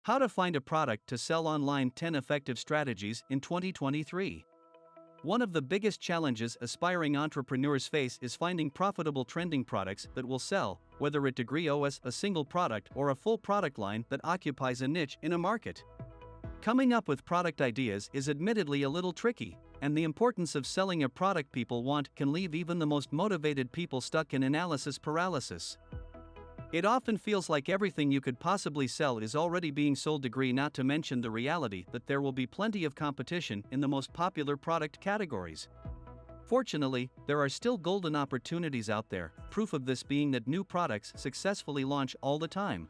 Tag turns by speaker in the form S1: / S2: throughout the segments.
S1: How to find a product to sell online, 10 effective strategies in 2023. One of the biggest challenges aspiring entrepreneurs face is finding profitable trending products that will sell, whether it degree OS a single product or a full product line that occupies a niche in a market. Coming up with product ideas is admittedly a little tricky, and the importance of selling a product people want can leave even the most motivated people stuck in analysis paralysis. It often feels like everything you could possibly sell is already being sold, degree not to mention the reality that there will be plenty of competition in the most popular product categories. Fortunately, there are still golden opportunities out there, proof of this being that new products successfully launch all the time.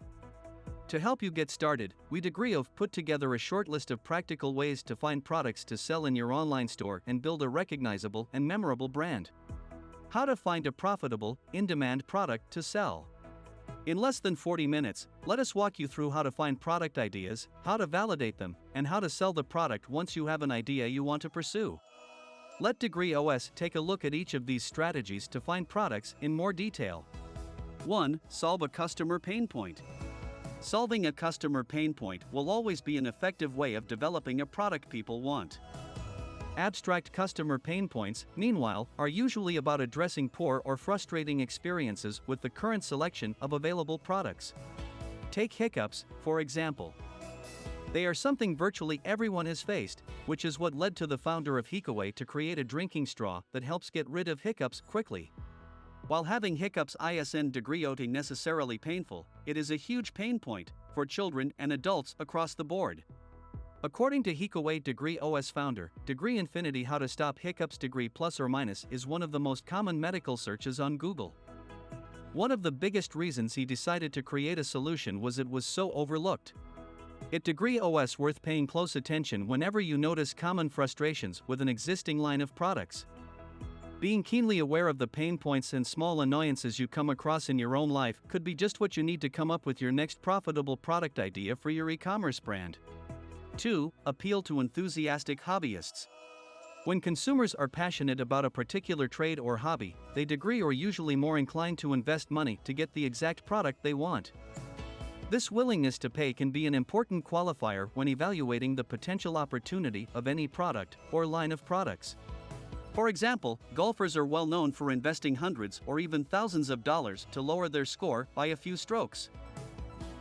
S1: To help you get started, we degree have put together a short list of practical ways to find products to sell in your online store and build a recognizable and memorable brand. How to find a profitable, in-demand product to sell. In less than 40 minutes, let us walk you through how to find product ideas, how to validate them, and how to sell the product once you have an idea you want to pursue. Let Degree OS take a look at each of these strategies to find products in more detail. 1. Solve a customer pain point. Solving a customer pain point will always be an effective way of developing a product people want. Abstract customer pain points, meanwhile, are usually about addressing poor or frustrating experiences with the current selection of available products. Take hiccups, for example. They are something virtually everyone has faced, which is what led to the founder of Hikaway to create a drinking straw that helps get rid of hiccups quickly. While having hiccups isn't degree OT necessarily painful, it is a huge pain point for children and adults across the board. According to Hikaway Degree OS founder, Degree Infinity, how to stop hiccups degree plus or minus is one of the most common medical searches on Google. One of the biggest reasons he decided to create a solution was it was so overlooked. It Degree OS worth paying close attention whenever you notice common frustrations with an existing line of products. Being keenly aware of the pain points and small annoyances you come across in your own life could be just what you need to come up with your next profitable product idea for your e-commerce brand. 2. Appeal to enthusiastic hobbyists. When consumers are passionate about a particular trade or hobby, they degree are usually more inclined to invest money to get the exact product they want. This willingness to pay can be an important qualifier when evaluating the potential opportunity of any product or line of products. For example, golfers are well known for investing hundreds or even thousands of dollars to lower their score by a few strokes.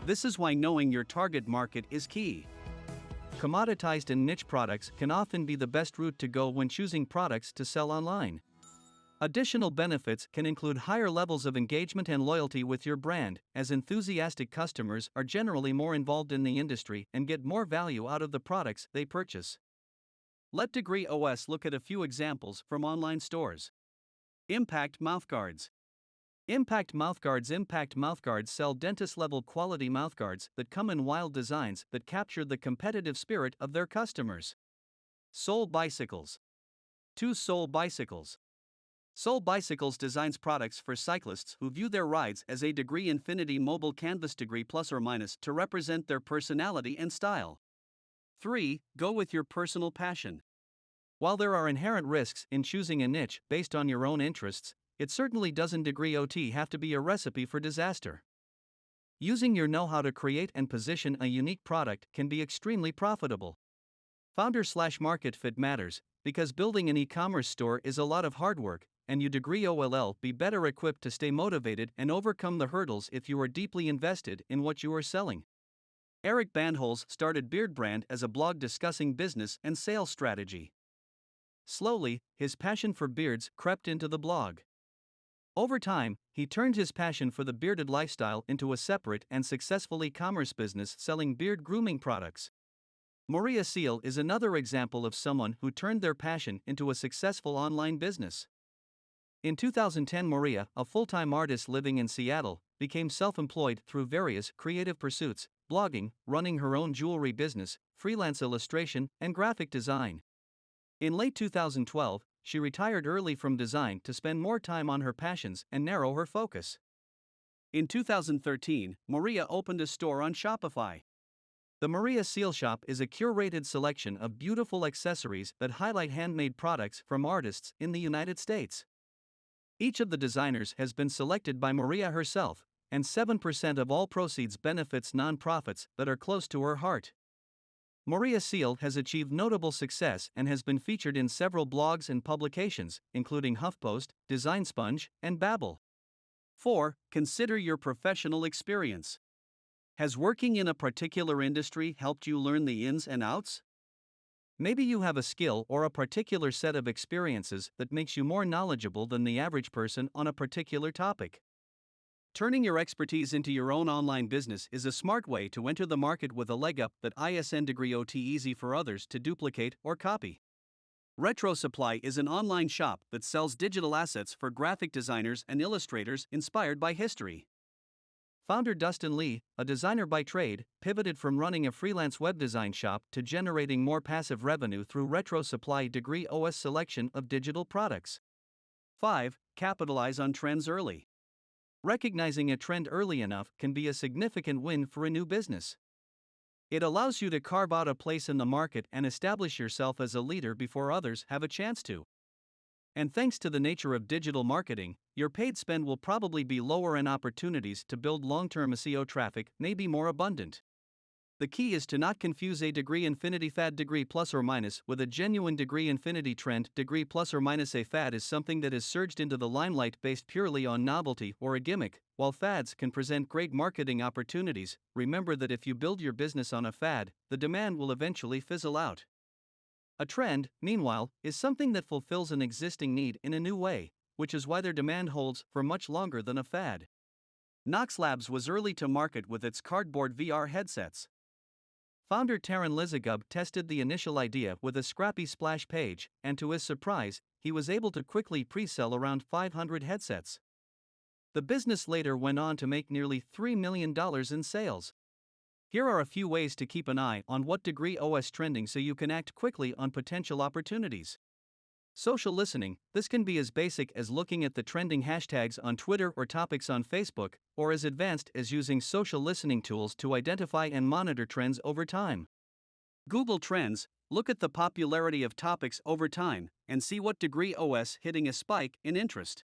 S1: This is why knowing your target market is key. Commoditized and niche products can often be the best route to go when choosing products to sell online. Additional benefits can include higher levels of engagement and loyalty with your brand, as enthusiastic customers are generally more involved in the industry and get more value out of the products they purchase. Let Degree OS look at a few examples from online stores. Impact Mouthguards. Impact Mouthguards sell dentist-level quality mouthguards that come in wild designs that capture the competitive spirit of their customers. Soul Bicycles. 2. Soul Bicycles. Soul Bicycles designs products for cyclists who view their rides as a Degree Infinity mobile canvas degree plus or minus to represent their personality and style. 3. Go with your personal passion. While there are inherent risks in choosing a niche based on your own interests, it certainly doesn't Degree OT have to be a recipe for disaster. Using your know-how to create and position a unique product can be extremely profitable. Founder/market fit matters, because building an e-commerce store is a lot of hard work, and you Degree OLL be better equipped to stay motivated and overcome the hurdles if you are deeply invested in what you are selling. Eric Bandholz started Beard Brand as a blog discussing business and sales strategy. Slowly, his passion for beards crept into the blog. Over time, he turned his passion for the bearded lifestyle into a separate and successful e-commerce business selling beard grooming products. Maria Seal is another example of someone who turned their passion into a successful online business. In 2010, Maria, a full-time artist living in Seattle, became self-employed through various creative pursuits, blogging, running her own jewelry business, freelance illustration, and graphic design. In late 2012, she retired early from design to spend more time on her passions and narrow her focus. In 2013, Maria opened a store on Shopify. The Maria Seal Shop is a curated selection of beautiful accessories that highlight handmade products from artists in the United States. Each of the designers has been selected by Maria herself, and 7% of all proceeds benefits nonprofits that are close to her heart. Maria Seal has achieved notable success and has been featured in several blogs and publications, including HuffPost, Design Sponge, and Babbel. 4. Consider your professional experience. Has working in a particular industry helped you learn the ins and outs? Maybe you have a skill or a particular set of experiences that makes you more knowledgeable than the average person on a particular topic. Turning your expertise into your own online business is a smart way to enter the market with a leg up that isn't easy for others to duplicate or copy. Retro Supply is an online shop that sells digital assets for graphic designers and illustrators inspired by history. Founder Dustin Lee, a designer by trade, pivoted from running a freelance web design shop to generating more passive revenue through Retro Supply Degree OS selection of digital products. 5. Capitalize on trends early. Recognizing a trend early enough can be a significant win for a new business. It allows you to carve out a place in the market and establish yourself as a leader before others have a chance to. And thanks to the nature of digital marketing, your paid spend will probably be lower and opportunities to build long-term SEO traffic may be more abundant. The key is to not confuse a degree infinity fad degree plus or minus with a genuine degree infinity trend degree plus or minus. A fad is something that has surged into the limelight based purely on novelty or a gimmick. While fads can present great marketing opportunities, remember that if you build your business on a fad, the demand will eventually fizzle out. A trend, meanwhile, is something that fulfills an existing need in a new way, which is why their demand holds for much longer than a fad. Knox Labs was early to market with its cardboard VR headsets. Founder Taran Lizagub tested the initial idea with a scrappy splash page, and to his surprise, he was able to quickly pre-sell around 500 headsets. The business later went on to make nearly $3 million in sales. Here are a few ways to keep an eye on what degree OS trending so you can act quickly on potential opportunities. Social listening. This can be as basic as looking at the trending hashtags on Twitter or topics on Facebook, or as advanced as using social listening tools to identify and monitor trends over time. Google Trends. Look at the popularity of topics over time and see what degree OS hitting a spike in interest.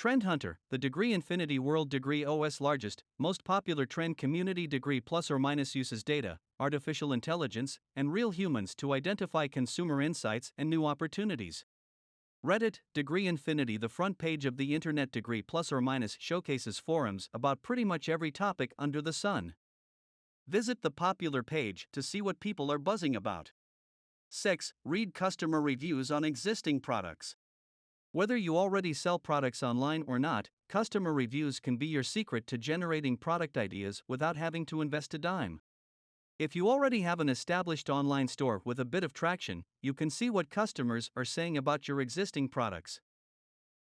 S1: Trend Hunter, the Degree Infinity World Degree OS largest, most popular trend community. Degree plus or minus uses data, artificial intelligence, and real humans to identify consumer insights and new opportunities. Reddit, Degree Infinity. The front page of the internet. Degree plus or minus showcases forums about pretty much every topic under the sun. Visit the popular page to see what people are buzzing about. 6. Read customer reviews on existing products. Whether you already sell products online or not, customer reviews can be your secret to generating product ideas without having to invest a dime. If you already have an established online store with a bit of traction, you can see what customers are saying about your existing products.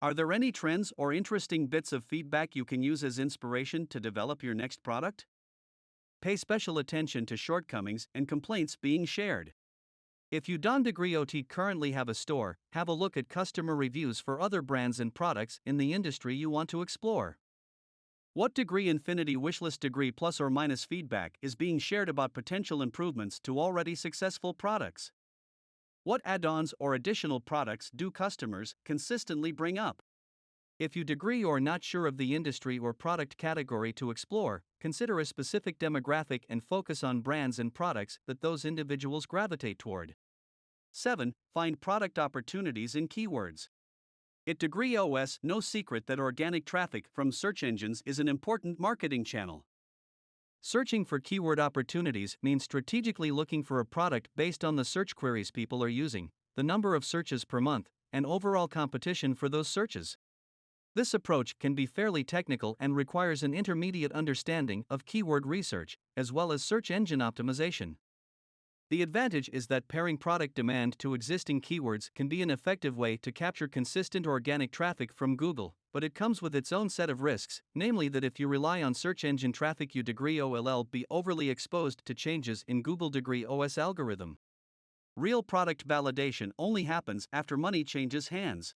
S1: Are there any trends or interesting bits of feedback you can use as inspiration to develop your next product? Pay special attention to shortcomings and complaints being shared. If you don't degree OT currently have a store, have a look at customer reviews for other brands and products in the industry you want to explore. What degree infinity wishlist degree plus or minus feedback is being shared about potential improvements to already successful products? What add-ons or additional products do customers consistently bring up? If you degree or not sure of the industry or product category to explore, consider a specific demographic and focus on brands and products that those individuals gravitate toward. 7. Find product opportunities in keywords. At Degree OS, no secret that organic traffic from search engines is an important marketing channel. Searching for keyword opportunities means strategically looking for a product based on the search queries people are using, the number of searches per month, and overall competition for those searches. This approach can be fairly technical and requires an intermediate understanding of keyword research, as well as search engine optimization. The advantage is that pairing product demand to existing keywords can be an effective way to capture consistent organic traffic from Google, but it comes with its own set of risks, namely that if you rely on search engine traffic you degree OLL be overly exposed to changes in Google degree OS algorithm. Real product validation only happens after money changes hands.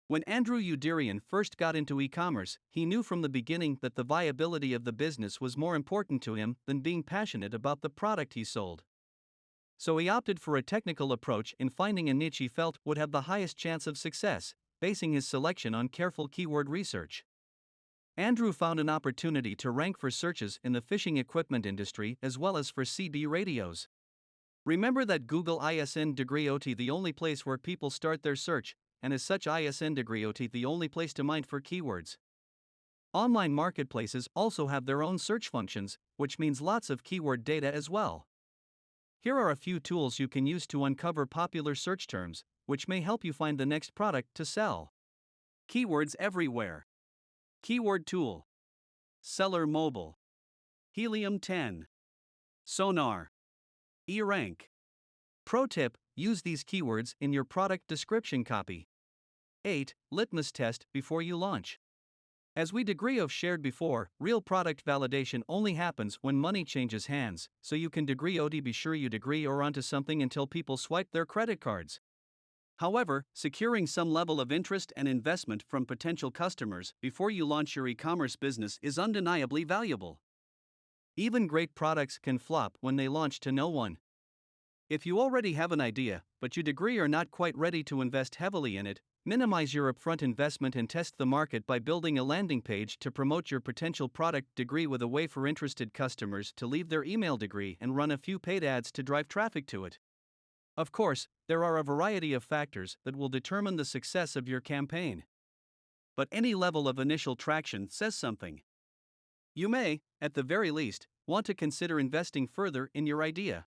S1: When Andrew Udirian first got into e-commerce, he knew from the beginning that the viability of the business was more important to him than being passionate about the product he sold. So he opted for a technical approach in finding a niche he felt would have the highest chance of success, basing his selection on careful keyword research. Andrew found an opportunity to rank for searches in the fishing equipment industry as well as for CB radios. Remember that Google ISN degree OT the only place where people start their search, and as such ISN degree OT the only place to mine for keywords. Online marketplaces also have their own search functions, which means lots of keyword data as well. Here are a few tools you can use to uncover popular search terms, which may help you find the next product to sell. Keywords everywhere. Keyword tool. Seller Mobile. Helium 10. Sonar. eRank. Pro tip: use these keywords in your product description copy. 8. Litmus test before you launch. As we degree of shared before, real product validation only happens when money changes hands, so you can degree OD be sure you degree or onto something until people swipe their credit cards. However, securing some level of interest and investment from potential customers before you launch your e-commerce business is undeniably valuable. Even great products can flop when they launch to no one. If you already have an idea, but you degree are not quite ready to invest heavily in it, minimize your upfront investment and test the market by building a landing page to promote your potential product degree with a way for interested customers to leave their email degree and run a few paid ads to drive traffic to it. Of course, there are a variety of factors that will determine the success of your campaign. But any level of initial traction says something. You may, at the very least, want to consider investing further in your idea.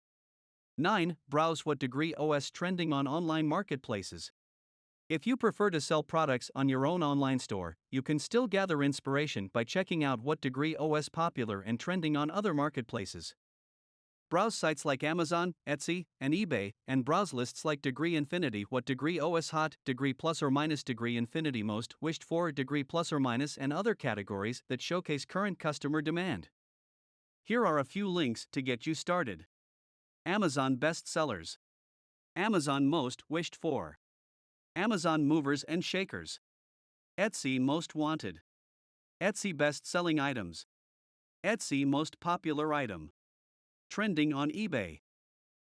S1: 9. Browse what degree OS trending on online marketplaces. If you prefer to sell products on your own online store, you can still gather inspiration by checking out what degree OS popular and trending on other marketplaces. Browse sites like Amazon, Etsy, and eBay, and browse lists like Degree Infinity what degree OS hot, degree plus or minus degree Infinity most wished for degree plus or minus and other categories that showcase current customer demand. Here are a few links to get you started. Amazon Best Sellers. Amazon Most Wished For. Amazon Movers and Shakers. Etsy Most Wanted. Etsy Best Selling Items. Etsy Most Popular Item. Trending on eBay.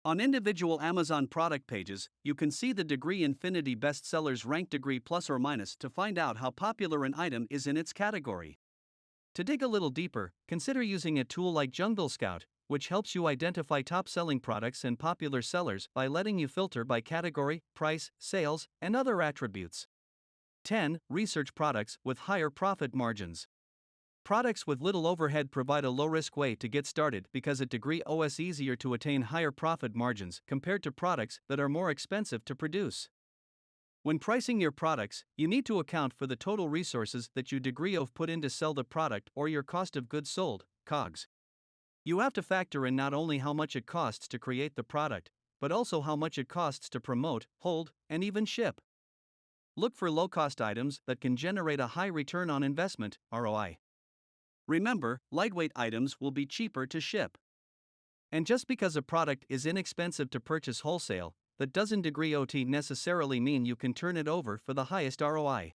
S1: On individual Amazon product pages, you can see the Degree Infinity bestsellers rank degree plus or minus to find out how popular an item is in its category. To dig a little deeper, consider using a tool like Jungle Scout, which helps you identify top-selling products and popular sellers by letting you filter by category, price, sales, and other attributes. 10. Research products with higher profit margins. Products with little overhead provide a low-risk way to get started because at degree OS easier to attain higher profit margins compared to products that are more expensive to produce. When pricing your products, you need to account for the total resources that you degree of put in to sell the product or your cost of goods sold, COGS. You have to factor in not only how much it costs to create the product, but also how much it costs to promote, hold, and even ship. Look for low-cost items that can generate a high return on investment, ROI. Remember, lightweight items will be cheaper to ship. And just because a product is inexpensive to purchase wholesale, that doesn't degree OT necessarily mean you can turn it over for the highest ROI.